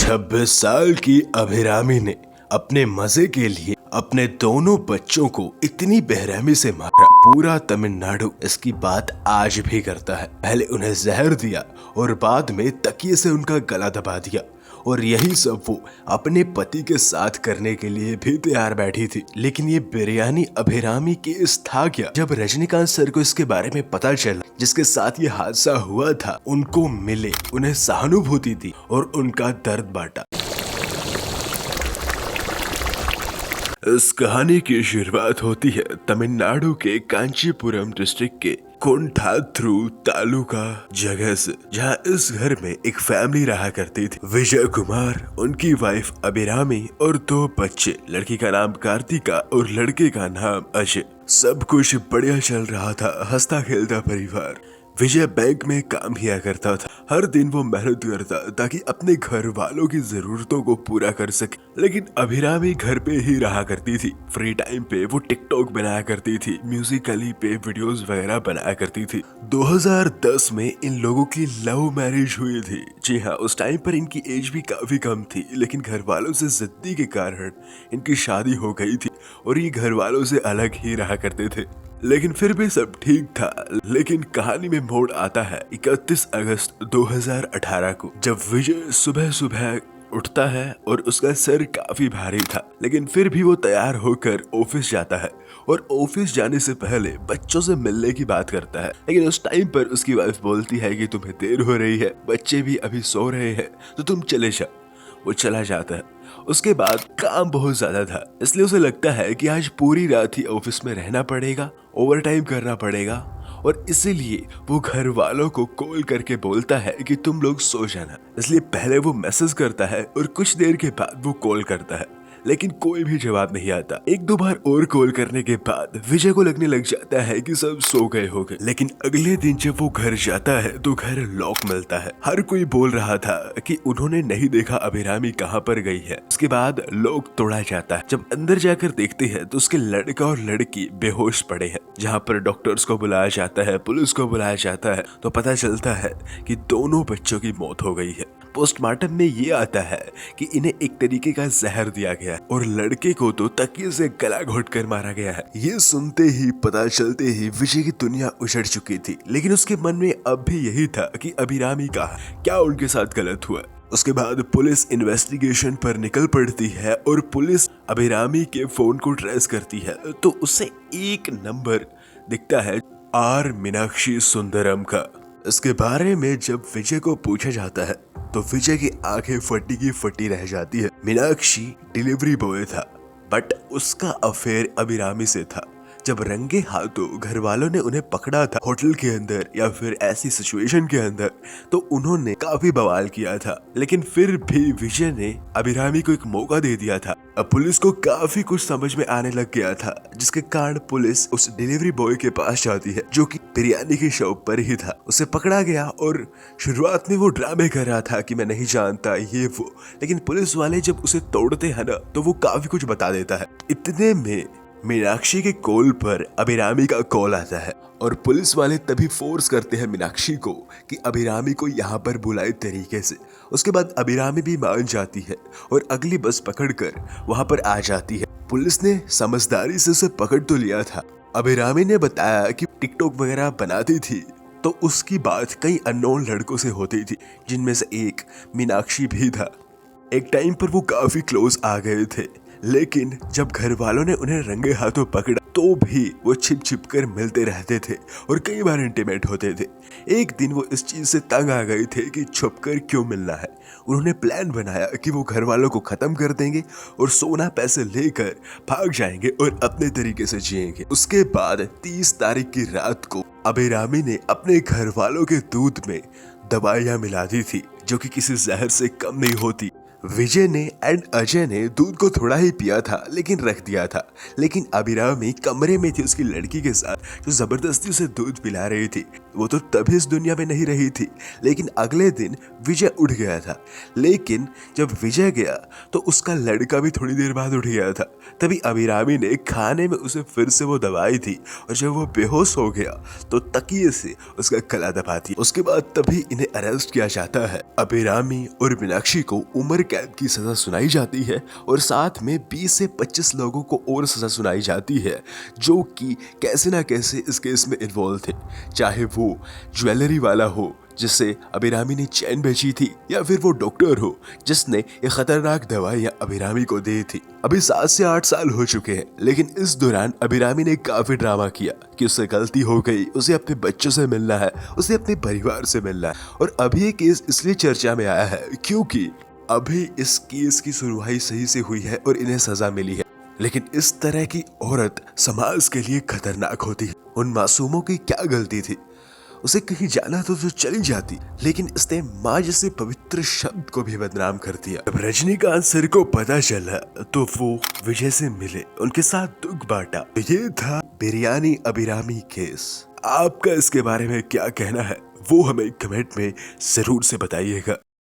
26 साल की अभिरामी ने अपने मजे के लिए अपने दोनों बच्चों को इतनी बेरहमी से मारा, पूरा तमिलनाडु इसकी बात आज भी करता है। पहले उन्हें जहर दिया और बाद में तकिए से उनका गला दबा दिया, और यही सब वो अपने पति के साथ करने के लिए भी तैयार बैठी थी। लेकिन ये बिरयानी अभिरामी केस था क्या? जब रजनीकांत सर को इसके बारे में पता चला, जिसके साथ ये हादसा हुआ था, उनको मिले, उन्हें सहानुभूति दी और उनका दर्द बांटा। इस कहानी की शुरुआत होती है तमिलनाडु के कांचीपुरम डिस्ट्रिक्ट के कोंडाथ्रू तालुका जगह से, जहां इस घर में एक फैमिली रहा करती थी। विजय कुमार, उनकी वाइफ अभिरामी और 2 बच्चे। लड़की का नाम कार्तिका और लड़के का नाम अजय। सब कुछ बढ़िया चल रहा था, हंसता खेलता परिवार। विजय बैंक में काम किया करता था। हर दिन वो मेहनत करता ताकि अपने घर वालों की जरूरतों को पूरा कर सके। लेकिन अभिरामी घर पे ही रहा करती थी। फ्री टाइम पे वो टिकटॉक बनाया करती थी, म्यूजिकली पे वीडियोस वगैरह बनाया करती थी। 2010 में इन लोगों की लव मैरिज हुई थी। जी हाँ, उस टाइम पर इनकी एज भी काफी कम थी, लेकिन घर वालों से जिद्दी के कारण इनकी शादी हो गई थी और ये घर वालों से अलग ही रहा करते थे। लेकिन फिर भी सब ठीक था। लेकिन कहानी में मोड़ आता है 31 अगस्त 2018 को, जब विजय सुबह सुबह उठता है और उसका सर काफी भारी था। लेकिन फिर भी वो तैयार होकर ऑफिस जाता है और ऑफिस जाने से पहले बच्चों से मिलने की बात करता है। लेकिन उस टाइम पर उसकी वाइफ बोलती है कि तुम्हें देर हो रही है, बच्चे भी अभी सो रहे हैं, तो तुम चले जाओ। वो चला जाता है। उसके बाद काम बहुत ज्यादा था, इसलिए उसे लगता है कि आज पूरी रात ही ऑफिस में रहना पड़ेगा, ओवर टाइम करना पड़ेगा, और इसीलिए वो घर वालों को कॉल करके बोलता है कि तुम लोग सो जाना। इसलिए पहले वो मैसेज करता है और कुछ देर के बाद वो कॉल करता है, लेकिन कोई भी जवाब नहीं आता। 1-2 बार और कॉल करने के बाद विजय को लगने लग जाता है कि सब सो गए होंगे। लेकिन अगले दिन जब वो घर जाता है तो घर लॉक मिलता है। हर कोई बोल रहा था कि उन्होंने नहीं देखा अभिरामी कहाँ पर गई है। उसके बाद लॉक तोड़ा जाता है। जब अंदर जाकर देखते हैं तो उसके लड़का और लड़की बेहोश पड़े हैं। जहाँ पर डॉक्टर्स को बुलाया जाता है, पुलिस को बुलाया जाता है, तो पता चलता है कि दोनों बच्चों की मौत हो गई है। पोस्टमार्टम में ये आता है कि इन्हें एक तरीके का जहर दिया गया है और लड़के को तो तकिए से गला घोट कर मारा गया है। ये सुनते ही, पता चलते ही विजय की दुनिया उजड़ चुकी थी। लेकिन उसके मन में अब भी यही था कि अभिरामी कहाँ, क्या उनके साथ गलत हुआ। उसके बाद पुलिस इन्वेस्टिगेशन पर निकल पड़ती है और पुलिस अभिरामी के फोन को ट्रेस करती है, तो उसे एक नंबर दिखता है आर मीनाक्षी सुंदरम का। इसके बारे में जब विजय को पूछा जाता है तो विजय की आंखें फटी की फटी रह जाती है। मीनाक्षी डिलीवरी बॉय था, बट उसका अफेयर अभिरामी से था। जब रंगे हाथों घर वालों ने उन्हें पकड़ा था होटल के अंदर या फिर ऐसी सिचुएशन के अंदर, तो उन्होंने काफी बवाल किया था। लेकिन फिर भी विजय ने अभिरामी को एक मौका दे दिया था। अब पुलिस को काफी कुछ समझ में आने लग गया था, जिसके कारण पुलिस उस डिलीवरी बॉय के पास जाती है जो कि बिरयानी की शॉप पर ही था। उसे पकड़ा गया और शुरुआत में वो ड्रामे कर रहा था कि मैं नहीं जानता ये वो, लेकिन पुलिस वाले जब उसे तोड़ते हैं ना, तो वो काफी कुछ बता देता है। इतने में मीनाक्षी के कॉल पर अभिरामी का कॉल आता है और पुलिस वाले तभी फोर्स करते हैं मीनाक्षी को कि अभिरामी को यहाँ पर बुलाए तरीके से। उसके बाद अभिरामी भी मान जाती है और अगली बस पकड़कर वहाँ पर आ जाती है। पुलिस ने समझदारी से उसे पकड़ तो लिया था। अभिरामी ने बताया कि टिकटॉक वगैरह बनाती थी, तो उसकी बात कई अननोन लड़कों से होती थी, जिनमें से एक मीनाक्षी भी था। एक टाइम पर वो काफी क्लोज आ गए थे, लेकिन जब घर वालों ने उन्हें रंगे हाथों पकड़ा तो भी वो छिप छिप कर मिलते रहते थे और कई बार इंटीमेट होते थे। एक दिन वो इस चीज से तंग आ गए थे कि छुप कर क्यों मिलना है। उन्होंने प्लान बनाया कि वो घर वालों को खत्म कर देंगे और सोना पैसे लेकर भाग जाएंगे और अपने तरीके से जिएंगे। उसके बाद 30 तारीख की रात को अभिरामी ने अपने घर वालों के दूध में दवाइयां मिला दी थी, जो कि किसी जहर से कम नहीं होती। विजय ने एंड अजय ने दूध को थोड़ा ही पिया था, लेकिन रख दिया था। लेकिन अभिरामी कमरे में थी उसकी लड़की के साथ, जो जबरदस्ती उसे दूध पिला रही थी। वो तो तभी इस दुनिया में नहीं रही थी। लेकिन अगले दिन विजय उठ गया था। लेकिन जब विजय गया तो उसका लड़का भी थोड़ी देर बाद उठ गया था। तभी अभिरामी ने खाने में उसे फिर से वो दवाई थी और जब वो बेहोश हो गया तो तकिए से उसका गला दबा दिया। उसके बाद तभी इन्हें अरेस्ट किया जाता है। अभिरामी और मीनाक्षी को उम्र कैद की सजा सुनाई जाती है और साथ में 20 से 25 लोगों को और सजा सुनाई जाती है जो कि कैसे ना कैसे इस केस में इन्वॉल्व थे, चाहे वो ज्वेलरी वाला हो जिससे अभिरामी ने चैन बेची थी या फिर वो डॉक्टर हो जिसने ये खतरनाक दवाइयां अभिरामी को दी थी। अभी 7 से 8 साल हो चुके हैं, लेकिन इस दौरान अभिरामी ने काफी ड्रामा किया कि उससे गलती हो गई, उसे अपने बच्चों से मिलना है, उसे अपने परिवार से मिलना है। और अभी ये केस इसलिए चर्चा में आया है क्योंकि अभी इस केस की सुनवाई सही से हुई है और इन्हें सजा मिली है। लेकिन इस तरह की औरत समाज के लिए खतरनाक होती है। उन मासूमों की क्या गलती थी? उसे कहीं जाना तो चली जाती, लेकिन इसने माँ जैसे पवित्र शब्द को भी बदनाम कर दिया। जब रजनीकांत सर को पता चला तो वो विजय से मिले, उनके साथ दुख बांटा। ये था बिरयानी अभिरामी केस। आपका इसके बारे में क्या कहना है वो हमें कमेंट में जरूर से बताइएगा।